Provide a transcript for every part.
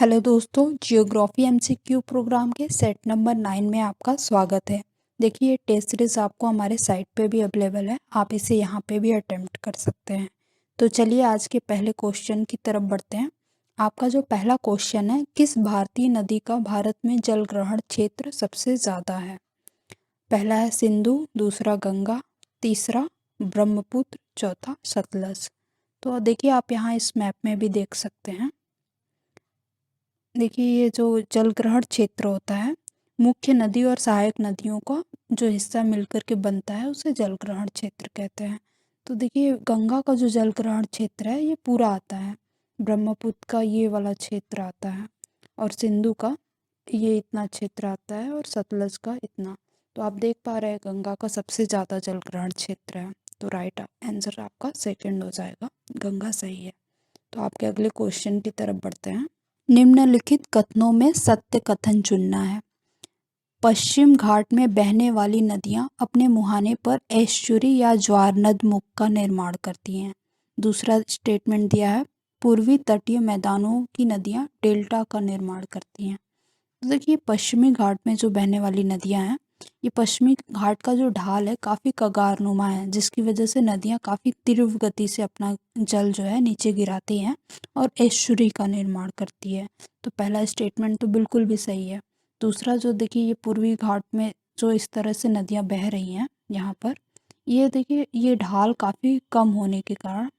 Hello दोस्तों, geography MCQ programme के set number 9 में आपका स्वागत है। देखिए, ये टेस्ट सीरीज आपको हमारे साइट पे भी अवेलेबल है, आप इसे यहाँ पे भी अटेम्प्ट कर सकते हैं। तो चलिए आज के पहले क्वेश्चन की तरफ बढ़ते हैं। आपका जो पहला क्वेश्चन है, किस भारतीय नदी का भारत में जल ग्रहण क्षेत्र सबसे ज़्यादा है? पहला है सिंधु, दूसरा गंगा, तीसरा ब्रह्मपुत्र, चौथा सतलज। तो देखिए, आप यहाँ इस मैप में भी देख सकते हैं। देखिए, ये जो जल ग्रहण क्षेत्र होता है, मुख्य नदी और सहायक नदियों का जो हिस्सा मिलकर के बनता है उसे जल ग्रहण क्षेत्र कहते हैं। तो देखिए, गंगा का जो जल ग्रहण क्षेत्र है ये पूरा आता है, ब्रह्मपुत्र का ये वाला क्षेत्र आता है, और सिंधु का ये इतना क्षेत्र आता है, और सतलज का इतना। तो आप देख पा रहे हैं गंगा का सबसे ज़्यादा जल ग्रहण क्षेत्र है, तो राइट आंसर आपका सेकंड हो जाएगा, गंगा सही है। तो आपके अगले क्वेश्चन की तरफ बढ़ते हैं। निम्नलिखित कथनों में सत्य कथन चुनना है। पश्चिम घाट में बहने वाली नदियां अपने मुहाने पर एस्चुरी या ज्वारनद मुख का निर्माण करती हैं। दूसरा स्टेटमेंट दिया है, पूर्वी तटीय मैदानों की नदियां डेल्टा का निर्माण करती हैं। तो देखिए, पश्चिमी घाट में जो बहने वाली नदियां हैं, ये पश्चिमी घाट का जो ढाल है काफ़ी कगारनुमा है, जिसकी वजह से नदियां काफ़ी तीव्र गति से अपना जल जो है नीचे गिराती हैं और एस्चुरी का निर्माण करती है। तो पहला स्टेटमेंट तो बिल्कुल भी सही है। दूसरा जो देखिए, ये पूर्वी घाट में जो इस तरह से नदियाँ बह रही हैं यहाँ पर, ये देखिए ये ढाल काफ़ी कम होने के कारण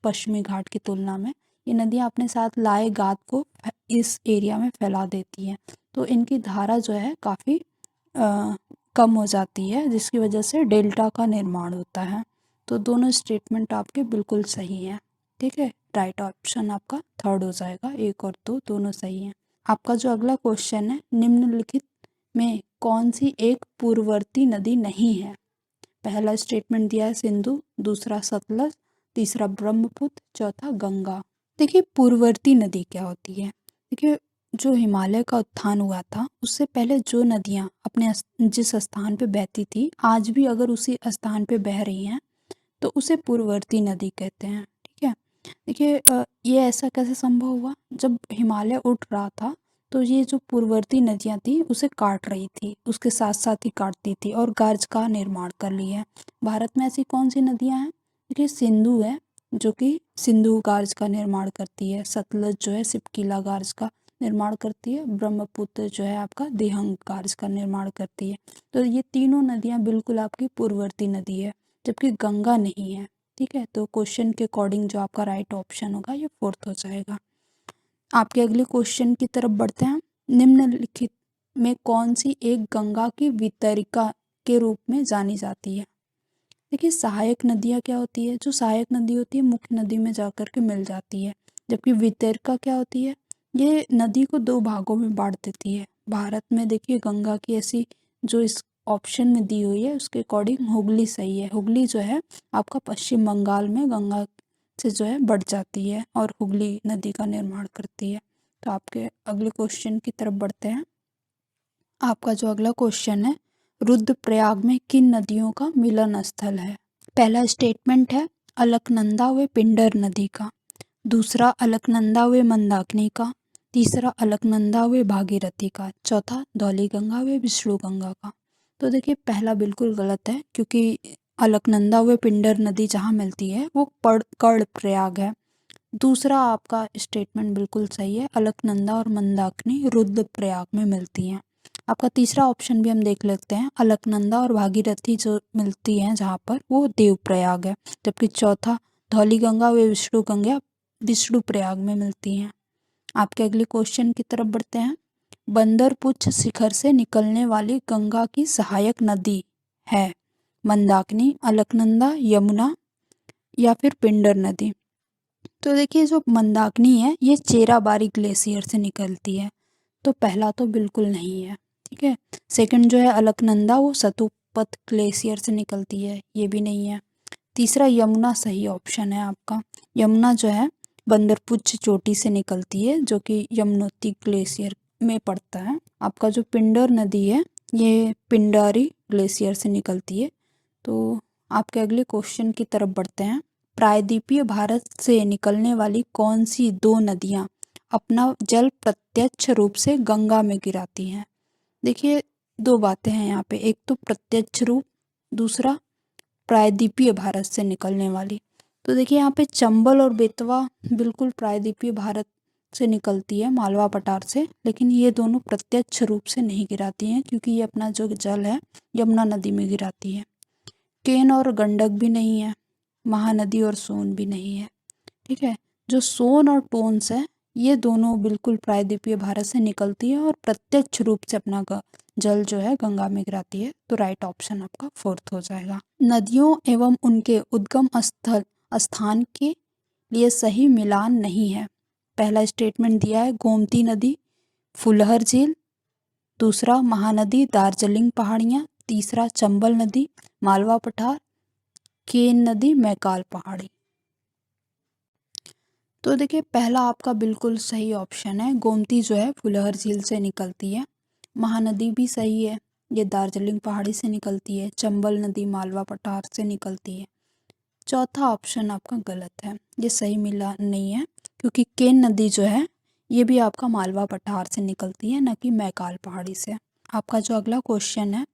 पश्चिमी घाट की तुलना में ये नदियाँ अपने साथ लाए गाद को इस एरिया में फैला देती हैं। तो इनकी धारा जो है काफ़ी कम हो जाती है, जिसकी वजह से डेल्टा का निर्माण होता है। तो दोनों स्टेटमेंट आपके बिल्कुल सही हैं। ठीक है, राइट ऑप्शन आपका थर्ड हो जाएगा, एक और दो दोनों सही हैं। आपका जो अगला क्वेश्चन है, निम्नलिखित में कौन सी एक पूर्ववर्ती नदी नहीं है? पहला स्टेटमेंट दिया है सिंधु, दूसरा सतलज, तीसरा ब्रह्मपुत्र, चौथा गंगा। देखिए, पूर्ववर्ती नदी क्या होती है? देखिए, जो हिमालय का उत्थान हुआ था उससे पहले जो नदियाँ अपने जिस स्थान पे बहती थी, आज भी अगर उसी स्थान पे बह रही हैं तो उसे पूर्ववर्ती नदी कहते हैं। ठीक है, देखिए ये ऐसा कैसे संभव हुआ? जब हिमालय उठ रहा था तो ये जो पूर्ववर्ती नदियाँ थी उसे काट रही थी, उसके साथ साथ ही काटती थी और गार्ज का निर्माण कर लिया है। भारत में ऐसी कौन सी नदियाँ हैं? देखिए, सिंधु है जो कि सिंधु गार्ज का निर्माण करती है, सतलज जो है सिपकीला गार्ज का निर्माण करती है, ब्रह्मपुत्र जो है आपका दिहंग गार्ज का निर्माण करती है। तो ये तीनों नदियाँ बिल्कुल आपकी पूर्ववर्ती नदी है, जबकि गंगा नहीं है। ठीक है, तो क्वेश्चन के अकॉर्डिंग जो आपका राइट ऑप्शन होगा ये फोर्थ हो जाएगा। आपके अगले क्वेश्चन की तरफ बढ़ते हैं। निम्नलिखित में कौन सी एक गंगा की वितरिका के रूप में जानी जाती है? देखिए, सहायक नदियाँ क्या होती है? जो सहायक नदी होती है मुख्य नदी में जाकर के मिल जाती है, जबकि वितरिका क्या होती है? ये नदी को दो भागों में बांट देती है। भारत में देखिए गंगा की ऐसी जो इस ऑप्शन में दी हुई है उसके अकॉर्डिंग हुगली सही है। हुगली जो है आपका पश्चिम बंगाल में गंगा से जो है बढ़ जाती है और हुगली नदी का निर्माण करती है। तो आपके अगले क्वेश्चन की तरफ बढ़ते हैं। आपका जो अगला क्वेश्चन है, रुद्रप्रयाग में किन नदियों का मिलन स्थल है? पहला स्टेटमेंट है अलकनंदा व पिंडर नदी का, दूसरा अलकनंदा व मंदाकिनी का, तीसरा अलकनंदा व भागीरथी का, चौथा धौलीगंगा व विष्णु गंगा का। तो देखिए, पहला बिल्कुल गलत है, क्योंकि अलकनंदा व पिंडर नदी जहाँ मिलती है वो कर्णप्रयाग है। दूसरा आपका स्टेटमेंट बिल्कुल सही है, अलकनंदा और मंदाकिनी रुद्रप्रयाग में मिलती हैं। आपका तीसरा ऑप्शन भी हम देख लेते हैं, अलकनंदा और भागीरथी जो मिलती हैं जहाँ पर वो देवप्रयाग है, जबकि चौथा धौलीगंगा व विष्णुप्रयाग में मिलती हैं। आपके अगले क्वेश्चन की तरफ बढ़ते हैं। बंदरपुच्छ शिखर से निकलने वाली गंगा की सहायक नदी है मंदाकिनी, अलकनंदा, यमुना या फिर पिंडर नदी। तो देखिए, जो मंदाकिनी है ये चेराबारी ग्लेशियर से निकलती है, तो पहला तो बिल्कुल नहीं है। ठीक है, सेकंड जो है अलकनंदा वो सतुपत ग्लेशियर से निकलती है, ये भी नहीं है। तीसरा यमुना सही ऑप्शन है आपका। यमुना जो है बंदरपुच्छ चोटी से निकलती है, जो कि यमुनोत्री ग्लेशियर में पड़ता है। आपका जो पिंडर नदी है ये पिंडारी ग्लेशियर से निकलती है। तो आपके अगले क्वेश्चन की तरफ बढ़ते हैं। प्रायद्वीपीय भारत से निकलने वाली कौन सी दो नदियाँ अपना जल प्रत्यक्ष रूप से गंगा में गिराती हैं? देखिए, 2 बातें हैं यहाँ पे, एक तो प्रत्यक्ष रूप, दूसरा प्रायद्वीपीय भारत से निकलने वाली। तो देखिए यहाँ पे चंबल और बेतवा बिल्कुल प्रायद्वीपीय भारत से निकलती है, मालवा पठार से, लेकिन ये दोनों प्रत्यक्ष रूप से नहीं गिराती हैं क्योंकि ये अपना जो जल है यमुना नदी में गिराती है। केन और गंडक भी नहीं है, महानदी और सोन भी नहीं है। ठीक है, जो सोन और टोन्स है ये दोनों बिल्कुल प्रायद्वीपीय भारत से निकलती है और प्रत्यक्ष रूप से अपना जल जो है गंगा में गिराती है। तो राइट ऑप्शन आपका 4th हो जाएगा। नदियों एवं उनके उद्गम स्थान के लिए सही मिलान नहीं है। पहला स्टेटमेंट दिया है गोमती नदी, फुलहर झील, दूसरा महानदी दार्जिलिंग पहाड़ियाँ, तीसरा चंबल नदी मालवा पठार, केन नदी मैकाल पहाड़ी। तो देखिए पहला आपका बिल्कुल सही ऑप्शन है, गोमती जो है फुलहर झील से निकलती है। महानदी भी सही है, ये दार्जिलिंग पहाड़ी से निकलती है। चंबल नदी मालवा पठार से निकलती है। चौथा ऑप्शन आपका गलत है, ये सही मिला नहीं है क्योंकि केन नदी जो है ये भी आपका मालवा पठार से निकलती है, न कि मैकाल पहाड़ी से। आपका जो अगला क्वेश्चन है,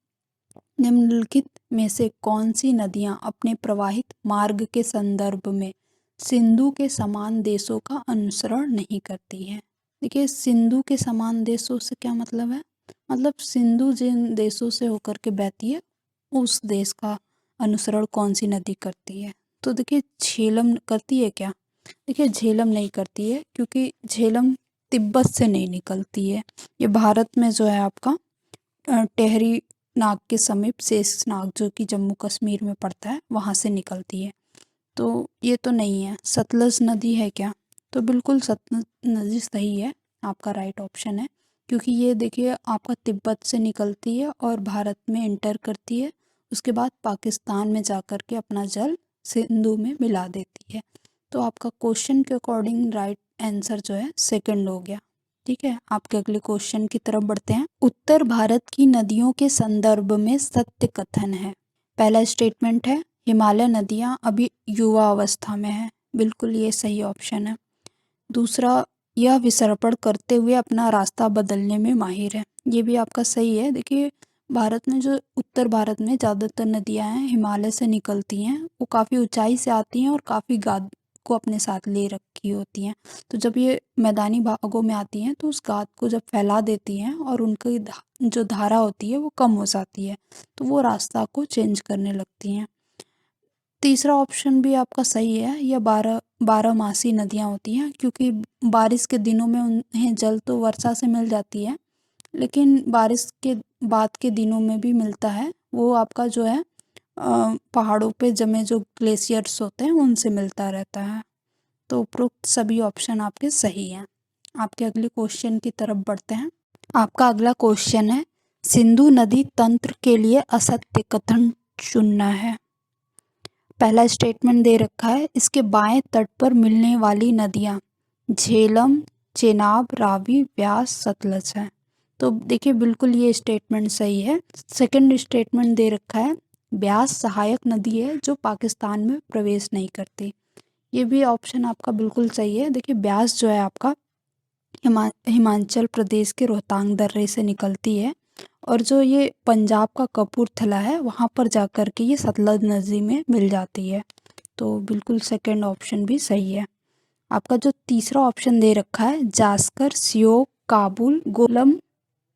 निम्नलिखित में से कौन सी नदियाँ अपने प्रवाहित मार्ग के संदर्भ में सिंधु के समान देशों का अनुसरण नहीं करती हैं? देखिए सिंधु के समान देशों से क्या मतलब है, मतलब सिंधु जिन देशों से होकर के बहती है उस देश का अनुसरण कौन सी नदी करती है? तो देखिए झेलम करती है क्या? देखिए झेलम नहीं करती है क्योंकि झेलम तिब्बत से नहीं निकलती है। ये भारत में जो है आपका टेहरी नाग के समीप शेषनाग जो कि जम्मू कश्मीर में पड़ता है वहाँ से निकलती है। तो ये तो नहीं है। सतलज नदी है क्या? तो बिल्कुल सतलज नदी सही है, आपका राइट ऑप्शन है क्योंकि ये देखिए आपका तिब्बत से निकलती है और भारत में इंटर करती है, उसके बाद पाकिस्तान में जाकर के अपना जल सिंधु में मिला देती है। तो आपका क्वेश्चन के अकॉर्डिंग राइट आंसर जो है सेकंड हो गया। ठीक है, आपके अगले क्वेश्चन की तरफ बढ़ते हैं। उत्तर भारत की नदियों के संदर्भ में सत्य कथन है। पहला स्टेटमेंट है हिमालय नदियाँ अभी युवा अवस्था में है, बिल्कुल ये सही ऑप्शन है। दूसरा, यह विसर्पण करते हुए अपना रास्ता बदलने में माहिर है, ये भी आपका सही है। देखिए भारत में जो उत्तर भारत में ज़्यादातर नदियाँ हैं हिमालय से निकलती हैं, वो काफ़ी ऊंचाई से आती हैं और काफ़ी गाद को अपने साथ ले रखी होती हैं। तो जब ये मैदानी भागों में आती हैं तो उस गाद को जब फैला देती हैं और उनकी जो धारा होती है वो कम हो जाती है, तो वो रास्ता को चेंज करने लगती हैं। तीसरा ऑप्शन भी आपका सही है, यह बारहमासी नदियाँ होती हैं क्योंकि बारिश के दिनों में उन्हें जल तो वर्षा से मिल जाती है, लेकिन बारिश के बाद के दिनों में भी मिलता है, वो आपका जो है पहाड़ों पे जमे जो ग्लेशियर्स होते हैं उनसे मिलता रहता है। तो उपरोक्त सभी ऑप्शन आपके सही हैं। आपके अगले क्वेश्चन की तरफ बढ़ते हैं। आपका अगला क्वेश्चन है सिंधु नदी तंत्र के लिए असत्य कथन चुनना है। पहला स्टेटमेंट दे रखा है इसके बाएं तट पर मिलने वाली नदियाँ झेलम, चेनाब, रावी, व्यास, सतलज हैं। तो देखिए बिल्कुल ये स्टेटमेंट सही है। सेकंड स्टेटमेंट दे रखा है ब्यास सहायक नदी है जो पाकिस्तान में प्रवेश नहीं करती, ये भी ऑप्शन आपका बिल्कुल सही है। देखिए ब्यास जो है आपका हिमाचल प्रदेश के रोहतांग दर्रे से निकलती है और जो ये पंजाब का कपूरथला है वहाँ पर जाकर के ये सतलज नदी में मिल जाती है। तो बिल्कुल सेकंड ऑप्शन भी सही है। आपका जो तीसरा ऑप्शन दे रखा है जास्कर, सियोक, काबुल,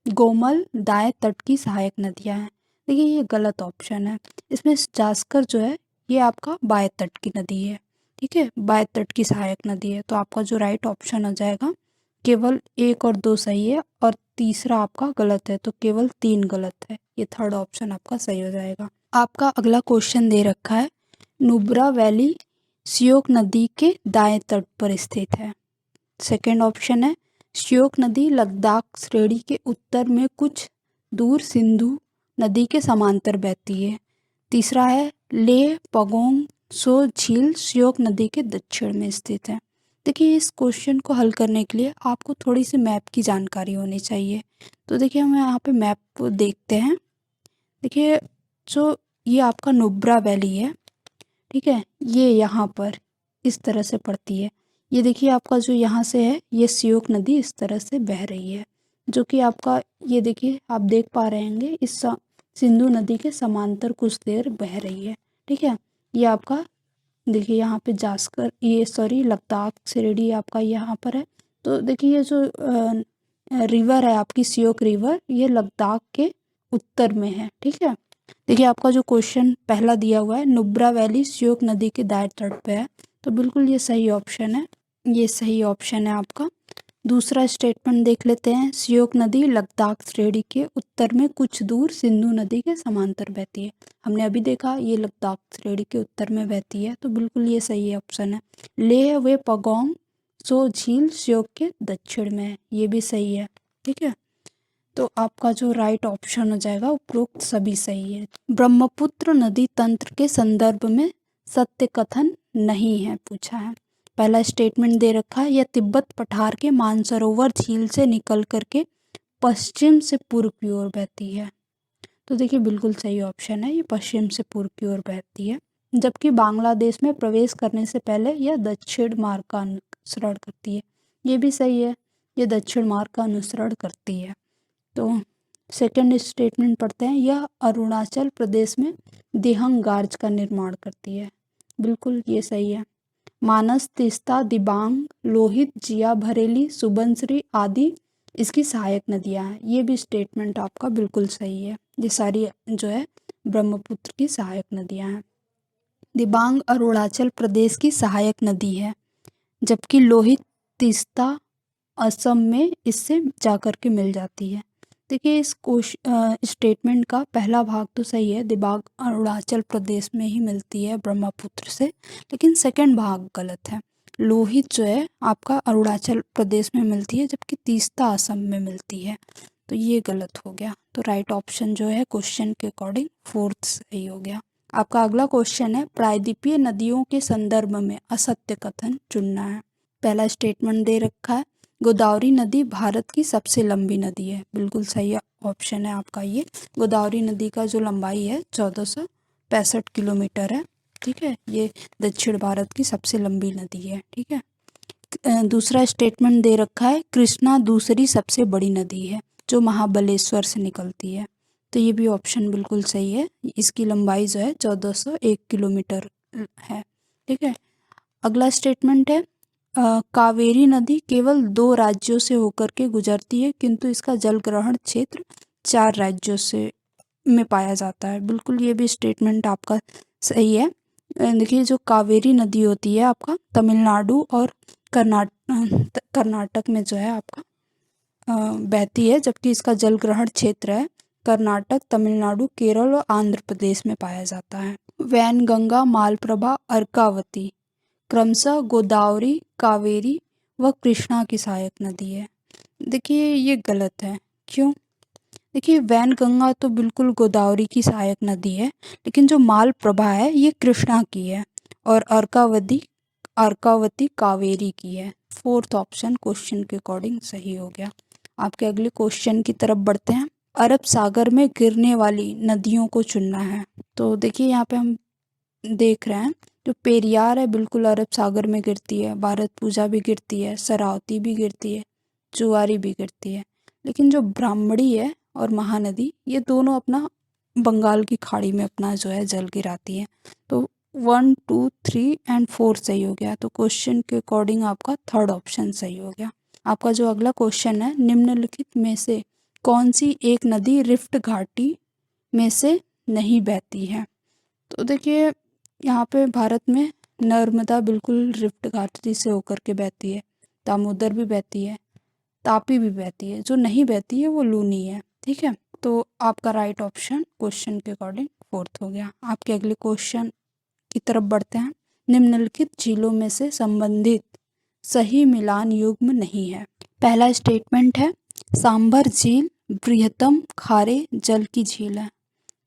गोमल दाएं तट की सहायक नदियाँ हैं, देखिए ये गलत ऑप्शन है। इसमें जास्कर जो है ये आपका बाएं तट की नदी है। ठीक है, बाएं तट की सहायक नदी है। तो आपका जो राइट ऑप्शन हो जाएगा केवल 1 और 2 सही है और तीसरा आपका गलत है, तो केवल 3 गलत है, ये थर्ड ऑप्शन आपका सही हो जाएगा। आपका अगला क्वेश्चन दे रखा है नुब्रा वैली श्योक नदी के दाएं तट पर स्थित है। सेकंड ऑप्शन है श्योक नदी लद्दाख श्रेणी के उत्तर में कुछ दूर सिंधु नदी के समांतर बहती है। तीसरा है ले पगोंग सो झील श्योक नदी के दक्षिण में स्थित है। देखिए इस क्वेश्चन को हल करने के लिए आपको थोड़ी सी मैप की जानकारी होनी चाहिए। तो देखिए हम यहाँ पे मैप को देखते हैं। देखिए जो ये आपका नुब्रा वैली है, ठीक है, ये यहाँ पर इस तरह से पड़ती है। ये देखिए आपका जो यहाँ से है ये श्योक नदी इस तरह से बह रही है, जो कि आपका ये देखिए आप देख पा रहे होंगे इस सिंधु नदी के समांतर कुछ देर बह रही है। ठीक है, ये आपका देखिए यहाँ पे जास्कर ये सॉरी लद्दाख शिरडी आपका यहाँ पर है। तो देखिए ये जो रिवर है आपकी श्योक रिवर, ये लद्दाख के उत्तर में है। ठीक है, देखिए आपका जो क्वेश्चन पहला दिया हुआ है नुब्रा वैली श्योक नदी के दाएं तट पे है, तो बिल्कुल ये सही ऑप्शन है, ये सही ऑप्शन है आपका। दूसरा स्टेटमेंट देख लेते हैं, श्योक नदी लद्दाख श्रेणी के उत्तर में कुछ दूर सिंधु नदी के समांतर बहती है। हमने अभी देखा ये लद्दाख श्रेणी के उत्तर में बहती है, तो बिल्कुल ये सही ऑप्शन है। लेह व पगोंग सो झील श्योक के दक्षिण में है, ये भी सही है। ठीक है, तो आपका जो राइट ऑप्शन हो जाएगा उपरोक्त सभी सही है। ब्रह्मपुत्र नदी तंत्र के संदर्भ में सत्य कथन नहीं है पूछा है। पहला स्टेटमेंट दे रखा है, यह तिब्बत पठार के मानसरोवर झील से निकल करके पश्चिम से पूर्व की ओर बहती है। तो देखिए बिल्कुल सही ऑप्शन है, ये पश्चिम से पूर्व की ओर बहती है, जबकि बांग्लादेश में प्रवेश करने से पहले यह दक्षिण मार्ग का अनुसरण करती है। ये भी सही है, ये दक्षिण मार्ग का अनुसरण करती है। तो सेकंड स्टेटमेंट पढ़ते हैं, यह अरुणाचल प्रदेश में दिहंग गार्ज का निर्माण करती है। बिल्कुल ये सही है। मानस, तीस्ता, दिबांग, लोहित, जिया भरेली, सुबनसिरी आदि इसकी सहायक नदियां हैं। ये भी स्टेटमेंट आपका बिल्कुल सही है, ये सारी जो है ब्रह्मपुत्र की सहायक नदियां हैं। दिबांग अरुणाचल प्रदेश की सहायक नदी है, जबकि लोहित तीस्ता असम में इससे जाकर के मिल जाती है। देखिए इस स्टेटमेंट का पहला भाग तो सही है, दिबांग अरुणाचल प्रदेश में ही मिलती है ब्रह्मपुत्र से, लेकिन सेकंड भाग गलत है। लोहित जो है आपका अरुणाचल प्रदेश में मिलती है, जबकि तीस्ता असम में मिलती है, तो ये गलत हो गया। तो राइट ऑप्शन जो है क्वेश्चन के अकॉर्डिंग फोर्थ सही हो गया। आपका अगला क्वेश्चन है, प्रायद्वीपीय नदियों के संदर्भ में असत्य कथन चुनना है। पहला स्टेटमेंट दे रखा है, गोदावरी नदी भारत की सबसे लंबी नदी है। बिल्कुल सही ऑप्शन है आपका ये। गोदावरी नदी का जो लंबाई है 1465 किलोमीटर है। ठीक है, ये दक्षिण भारत की सबसे लंबी नदी है। ठीक है, दूसरा स्टेटमेंट दे रखा है, कृष्णा दूसरी सबसे बड़ी नदी है जो महाबलेश्वर से निकलती है। तो ये भी ऑप्शन बिल्कुल सही है, इसकी लंबाई जो है 1401 किलोमीटर है। ठीक है, अगला स्टेटमेंट है, कावेरी नदी केवल 2 राज्यों से होकर के गुजरती है, किंतु इसका जल ग्रहण क्षेत्र 4 राज्यों से में पाया जाता है। बिल्कुल ये भी स्टेटमेंट आपका सही है। देखिए जो कावेरी नदी होती है आपका तमिलनाडु और कर्नाटक में जो है आपका बहती है, जबकि इसका जल ग्रहण क्षेत्र है कर्नाटक, तमिलनाडु, केरल और आंध्र प्रदेश में पाया जाता है। वैनगंगा, मालप्रभा, अर्कावती क्रमशः गोदावरी, कावेरी व कृष्णा की सहायक नदी है। देखिए ये गलत है, क्यों? देखिए वैनगंगा तो बिल्कुल गोदावरी की सहायक नदी है, लेकिन जो मालप्रभा है ये कृष्णा की है, और अर्कावती कावेरी की है। फोर्थ ऑप्शन क्वेश्चन के अकॉर्डिंग सही हो गया। आपके अगले क्वेश्चन की तरफ बढ़ते हैं, अरब सागर में गिरने वाली नदियों को चुनना है। तो देखिए यहाँ पे हम देख रहे हैं, जो पेरियार है बिल्कुल अरब सागर में गिरती है, भारतपूजा भी गिरती है, सरावती भी गिरती है, जुआरी भी गिरती है, लेकिन जो ब्राह्मणी है और महानदी ये दोनों अपना बंगाल की खाड़ी में अपना जो है जल गिराती है। तो 1, 2, 3 एंड 4 सही हो गया। तो क्वेश्चन के अकॉर्डिंग आपका थर्ड ऑप्शन सही हो गया। आपका जो अगला क्वेश्चन है, निम्नलिखित में से कौन सी एक नदी रिफ्ट घाटी में से नहीं बहती है? तो देखिए यहाँ पे भारत में नर्मदा बिल्कुल रिफ्ट घाटी से होकर के बहती है, दामोदर भी बहती है, तापी भी बहती है, जो नहीं बहती है वो लूनी है। ठीक है, तो आपका राइट ऑप्शन क्वेश्चन के अकॉर्डिंग फोर्थ हो गया। आपके अगले क्वेश्चन की तरफ बढ़ते हैं, निम्नलिखित झीलों में से संबंधित सही मिलान युग्म नहीं है। पहला स्टेटमेंट है, सांभर झील बृहत्तम खारे जल की झील है।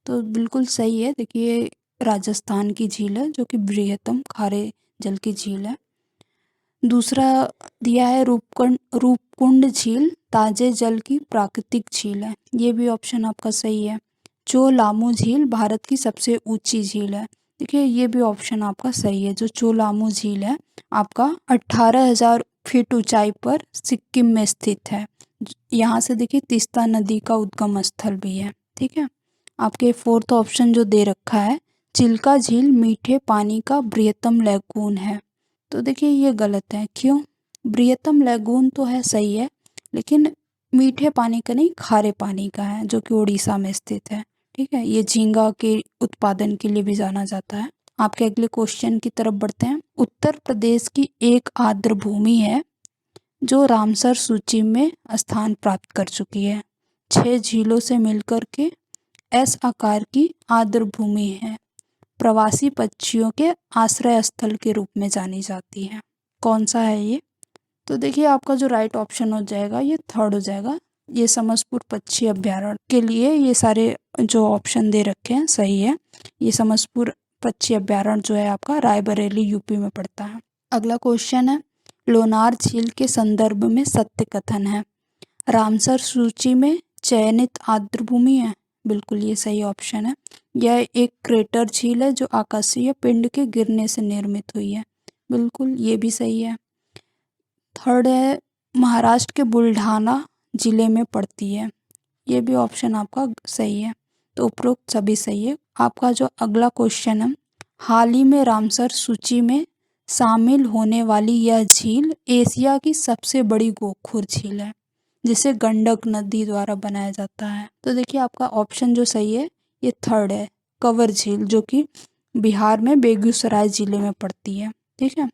तो बिल्कुल सही है, देखिए राजस्थान की झील है जो कि बृहत्तम खारे जल की झील है। दूसरा दिया है, रूपकुंड झील ताजे जल की प्राकृतिक झील है, ये भी ऑप्शन आपका सही है। चो लामू झील भारत की सबसे ऊंची झील है, देखिए ये भी ऑप्शन आपका सही है। जो चोलामू झील है आपका 18,000 फीट ऊंचाई पर सिक्किम में स्थित है। यहाँ से देखिए तीस्ता नदी का उद्गम स्थल भी है। ठीक है। आपके फोर्थ ऑप्शन जो दे रखा है, चिल्का झील मीठे पानी का बृहत्तम लैगून है। तो देखिए ये गलत है। क्यों? बृहत्तम लैगून तो है, सही है, लेकिन मीठे पानी का नहीं, खारे पानी का है, जो कि उड़ीसा में स्थित है। ठीक है। ये झींगा के उत्पादन के लिए भी जाना जाता है। आपके अगले क्वेश्चन की तरफ बढ़ते हैं। उत्तर प्रदेश की एक आर्द्र भूमि है जो रामसर सूची में स्थान प्राप्त कर चुकी है। 6 झीलों से मिलकर के एस आकार की आर्द्र भूमि है। प्रवासी पक्षियों के आश्रय स्थल के रूप में जानी जाती है। कौन सा है ये? तो देखिए आपका जो राइट ऑप्शन हो जाएगा ये थर्ड हो जाएगा। ये समसपुर पक्षी अभ्यारण्य के लिए ये सारे जो ऑप्शन दे रखे हैं सही है। ये समसपुर पक्षी अभ्यारण्य जो है आपका रायबरेली यूपी में पड़ता है। अगला क्वेश्चन है, लोनार झील के संदर्भ में सत्य कथन है। रामसर सूची में चयनित आर्द्र भूमि है। बिल्कुल ये सही ऑप्शन है। यह एक क्रेटर झील है जो आकाशीय पिंड के गिरने से निर्मित हुई है। बिल्कुल ये भी सही है। थर्ड है, महाराष्ट्र के बुल्ढाना जिले में पड़ती है। ये भी ऑप्शन आपका सही है। तो उपरोक्त सभी सही है। आपका जो अगला क्वेश्चन है, हाल ही में रामसर सूची में शामिल होने वाली यह झील एशिया की सबसे बड़ी गोखुर झील है जिसे गंडक नदी द्वारा बनाया जाता है। तो देखिए आपका ऑप्शन जो सही है ये थर्ड है, कंवर झील, जो कि बिहार में बेगूसराय जिले में पड़ती है। ठीक है।